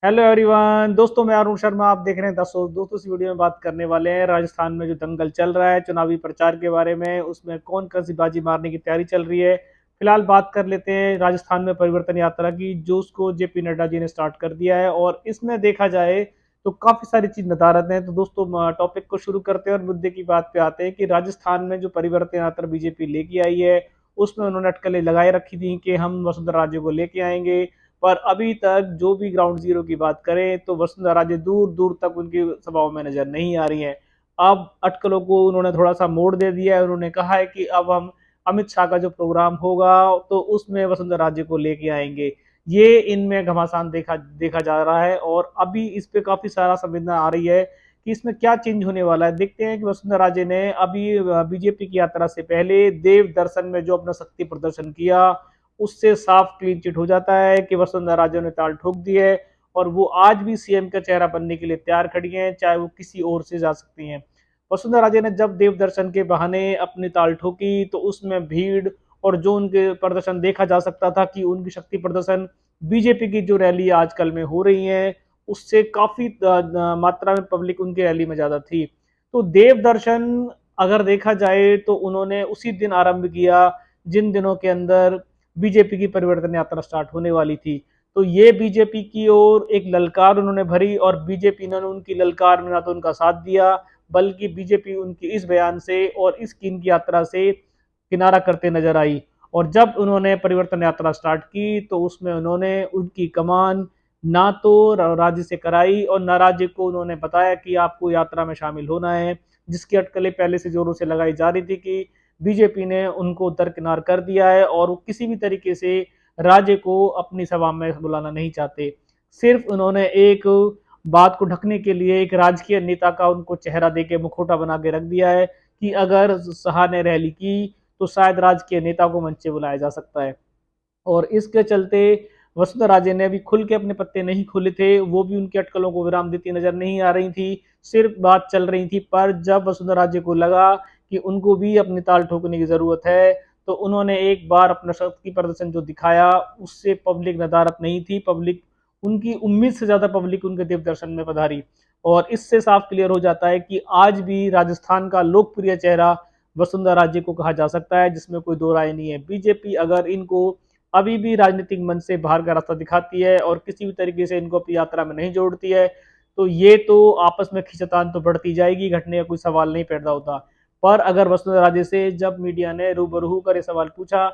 Hello everyone, दोस्तों मैं अरुण शर्मा। आप देख रहे हैं 10 दोस्तों। इस वीडियो में बात करने वाले हैं राजस्थान में जो दंगल चल रहा है चुनावी प्रचार के बारे में। उसमें कौन कौन सी बाजी मारने की तैयारी चल रही है। फिलहाल बात कर लेते हैं राजस्थान में परिवर्तन यात्रा की, जो उसको जेपी नड्डा जी ने स्टार्ट कर दिया है। और इसमें देखा जाए तो काफी सारी चीज नदारत है। तो दोस्तों टॉपिक को शुरू करते हैं और मुद्दे की बात पे आते हैं कि राजस्थान में जो परिवर्तन यात्रा बीजेपी लेके आई है उसमें उन्होंने अटकलें लगाए रखी थी कि हम वसुंधरा राजे को लेके आएंगे। पर अभी तक जो भी ग्राउंड जीरो की बात करें तो वसुंधरा राजे दूर दूर तक उनकी सभाओं में नजर नहीं आ रही हैं। अब अटकलों को उन्होंने थोड़ा सा मोड़ दे दिया है। उन्होंने कहा है कि अब हम अमित शाह का जो प्रोग्राम होगा तो उसमें वसुंधरा राजे को लेके आएंगे। ये इनमें घमासान देखा देखा जा रहा है और अभी इस पे काफी सारा संवेदना आ रही है कि इसमें क्या चेंज होने वाला है। देखते हैं कि वसुंधरा राजे ने अभी बीजेपी की यात्रा से पहले देव दर्शन में जो अपना शक्ति प्रदर्शन किया उससे साफ क्लीन चिट हो जाता है कि वसुंधरा राजे ने ताल ठोक दी है और वो आज भी सीएम का चेहरा बनने के लिए तैयार खड़ी हैं, चाहे वो किसी और से जा सकती हैं। वसुंधरा राजे ने जब देव दर्शन के बहाने अपनी ताल ठोकी तो उसमें भीड़ और जो उनके प्रदर्शन देखा जा सकता था कि उनकी शक्ति प्रदर्शन बीजेपी की जो रैली आजकल में हो रही है उससे काफी मात्रा में पब्लिक उनकी रैली में ज्यादा थी। तो देव दर्शन अगर देखा जाए तो उन्होंने उसी दिन आरंभ किया जिन दिनों के अंदर बीजेपी की परिवर्तन यात्रा स्टार्ट होने वाली थी। तो ये बीजेपी की ओर एक ललकार उन्होंने भरी और बीजेपी ने उनकी ललकार में ना तो उनका साथ दिया बल्कि बीजेपी उनकी इस बयान से और इस की यात्रा से किनारा करते नजर आई। और जब उन्होंने परिवर्तन यात्रा स्टार्ट की तो उसमें उन्होंने उनकी कमान ना तो राज्य से कराई और न राज्य को उन्होंने बताया कि आपको यात्रा में शामिल होना है, जिसकी अटकलें पहले से जोरों से लगाई जा रही थी कि बीजेपी ने उनको दरकिनार कर दिया है और वो किसी भी तरीके से राज्य को अपनी सभा में बुलाना नहीं चाहते। सिर्फ उन्होंने एक बात को ढकने के लिए एक राजकीय नेता का उनको चेहरा देके मुखोटा बना के रख दिया है कि अगर शाह ने रैली की तो शायद राजकीय नेता को मंच से बुलाया जा सकता है। और इसके चलते वसुंधरा राजे ने भी खुल के अपने पत्ते नहीं खोले थे, वो भी उनकी अटकलों को विराम देती नजर नहीं आ रही थी, सिर्फ बात चल रही थी। पर जब वसुंधरा राजे को लगा कि उनको भी अपनी ताल ठोकने की जरूरत है तो उन्होंने एक बार अपना शक्ति प्रदर्शन जो दिखाया उससे पब्लिक नदारत नहीं थी। पब्लिक उनकी उम्मीद से ज्यादा पब्लिक उनके देव दर्शन में पधारी। और इससे साफ क्लियर हो जाता है कि आज भी राजस्थान का लोकप्रिय चेहरा वसुंधरा राजे को कहा जा सकता है, जिसमें कोई दो राय नहीं है। बीजेपी अगर इनको अभी भी राजनीतिक मंच से बाहर का रास्ता दिखाती है और किसी भी तरीके से इनको अपनी यात्रा में नहीं जोड़ती है तो ये तो आपस में खींचतान तो बढ़ती जाएगी, घटने का कोई सवाल नहीं पैदा होता। पर अगर वसुंधरा राजे से जब मीडिया ने रूबरू होकर ये सवाल पूछा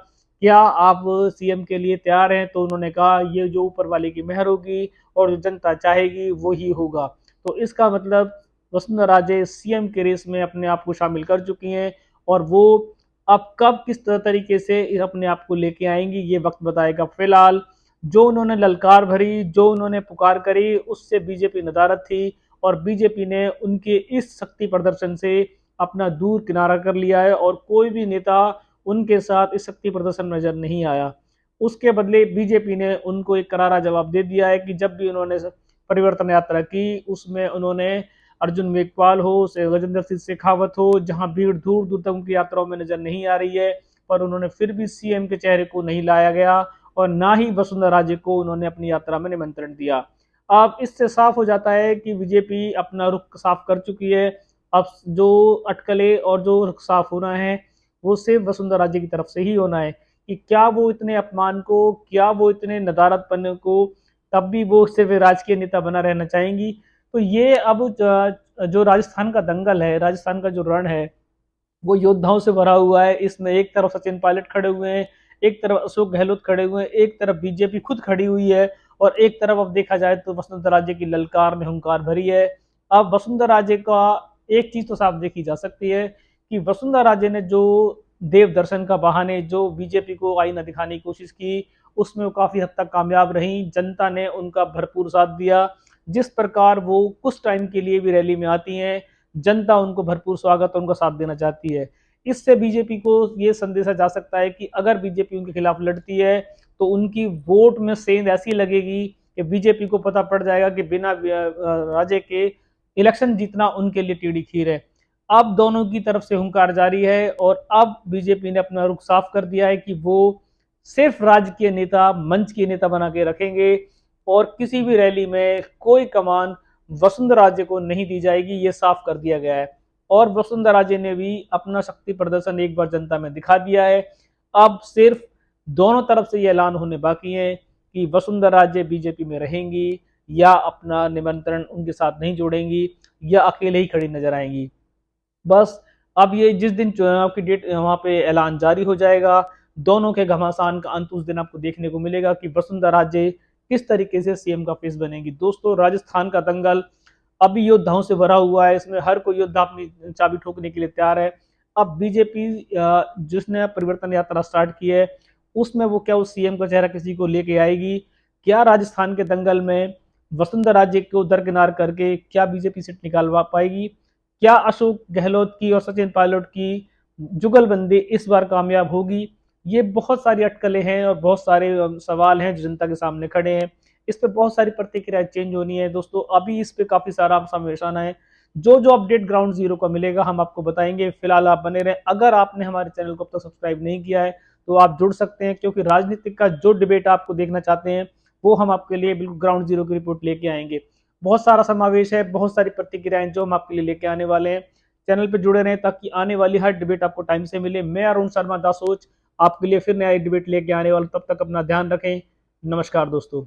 क्या आप सीएम के लिए तैयार हैं तो उन्होंने कहा ये जो ऊपर वाले की मेहर होगी और जो जनता चाहेगी वो ही होगा। तो इसका मतलब वसुंधरा राजे सीएम के रेस में अपने आप को शामिल कर चुकी हैं और वो अब कब किस तरीके से अपने आप को लेके आएंगी ये वक्त बताएगा। फिलहाल जो उन्होंने ललकार भरी, जो उन्होंने पुकार करी, उससे बीजेपी नदारत थी और बीजेपी ने उनके इस शक्ति प्रदर्शन से अपना दूर किनारा कर लिया है और कोई भी नेता उनके साथ इस शक्ति प्रदर्शन में नजर नहीं आया। उसके बदले बीजेपी ने उनको एक करारा जवाब दे दिया है कि जब भी उन्होंने परिवर्तन यात्रा की उसमें उन्होंने अर्जुन मेघवाल हो, गजेंद्र सिंह शेखावत हो, जहां भीड़ दूर दूर तक उनकी यात्राओं में नजर नहीं आ रही है, पर उन्होंने फिर भी सीएम के चेहरे को नहीं लाया गया और ना ही वसुंधरा राजे को उन्होंने अपनी यात्रा में निमंत्रण दिया। अब इससे साफ हो जाता है कि बीजेपी अपना रुख साफ कर चुकी है। अब जो अटकले और जो रुख साफ होना है वो सिर्फ वसुंधरा राजे की तरफ से ही होना है कि क्या वो इतने अपमान को, क्या वो इतने नदारतपन को, तब भी वो सिर्फ राजकीय नेता बना रहना चाहेंगी। तो ये अब जो राजस्थान का दंगल है, राजस्थान का जो रण है वो योद्धाओं से भरा हुआ है। इसमें एक तरफ सचिन पायलट खड़े हुए हैं, एक तरफ अशोक गहलोत खड़े हुए हैं, एक तरफ बीजेपी खुद खड़ी हुई है और एक तरफ अब देखा जाए तो वसुंधरा राजे की ललकार ने हुंकार भरी है। अब वसुंधरा राजे का एक चीज तो साफ देखी जा सकती है कि वसुंधरा राजे ने जो देव दर्शन का बहाने जो बीजेपी को आईना दिखाने की कोशिश की उसमें वो काफी हद तक कामयाब रही। जनता ने उनका भरपूर साथ दिया। जिस प्रकार वो कुछ टाइम के लिए भी रैली में आती हैं जनता उनको भरपूर स्वागत और उनका साथ देना चाहती है। इससे बीजेपी को ये संदेशा जा सकता है कि अगर बीजेपी उनके खिलाफ लड़ती है तो उनकी वोट में सेंध ऐसी लगेगी कि बीजेपी को पता पड़ जाएगा कि बिना राजे के इलेक्शन जीतना उनके लिए टीढ़ी खीर है। अब दोनों की तरफ से हुंकार जारी है और अब बीजेपी ने अपना रुख साफ कर दिया है कि वो सिर्फ राजकीय नेता, मंच के नेता बना के रखेंगे। और किसी भी रैली में कोई कमान वसुंधरा राजे को नहीं दी जाएगी, ये साफ कर दिया गया है। और वसुंधरा राजे ने भी अपना शक्ति प्रदर्शन एक बार जनता में दिखा दिया है। अब सिर्फ दोनों तरफ से ये ऐलान होने बाकी है कि वसुंधरा राजे बीजेपी में रहेंगी या अपना निमंत्रण उनके साथ नहीं जोड़ेंगी या अकेले ही खड़ी नजर आएंगी। बस अब ये जिस दिन चुनाव की डेट वहां पे ऐलान जारी हो जाएगा, दोनों के घमासान का अंत उस दिन आपको देखने को मिलेगा कि वसुंधरा राजे किस तरीके से सीएम का फेस बनेगी। दोस्तों, राजस्थान का दंगल अभी योद्धाओं से भरा हुआ है, इसमें हर कोई योद्धा अपनी चाबी ठोकने के लिए तैयार है। अब बीजेपी जिसने परिवर्तन यात्रा स्टार्ट की है, उसमें वो क्या उस सीएम का चेहरा किसी को लेके आएगी? क्या राजस्थान के दंगल में वसुंधरा राजे को दरकिनार करके क्या बीजेपी सीट निकालवा पाएगी? क्या अशोक गहलोत की और सचिन पायलट की जुगलबंदी इस बार कामयाब होगी? ये बहुत सारी अटकलें हैं और बहुत सारे सवाल हैं जो जनता के सामने खड़े हैं। इस पे बहुत सारी प्रतिक्रिया चेंज होनी है दोस्तों। अभी इस पे काफी सारा समावेश आना है। जो जो अपडेट ग्राउंड जीरो का मिलेगा हम आपको बताएंगे। फिलहाल आप बने रहें। अगर आपने हमारे चैनल को अब तक सब्सक्राइब नहीं किया है तो आप जुड़ सकते हैं, क्योंकि राजनीतिक का जो डिबेट आपको देखना चाहते हैं वो हम आपके लिए बिल्कुल ग्राउंड जीरो की रिपोर्ट लेके आएंगे। बहुत सारा समावेश है, बहुत सारी प्रतिक्रियाएं जो हम आपके लिए लेके आने वाले हैं। चैनल पे जुड़े रहें ताकि आने वाली हर डिबेट आपको टाइम से मिले। मैं अरुण शर्मा दा सोच आपके लिए फिर नया डिबेट लेके आने वाला, तब तक अपना ध्यान रखें। नमस्कार दोस्तों।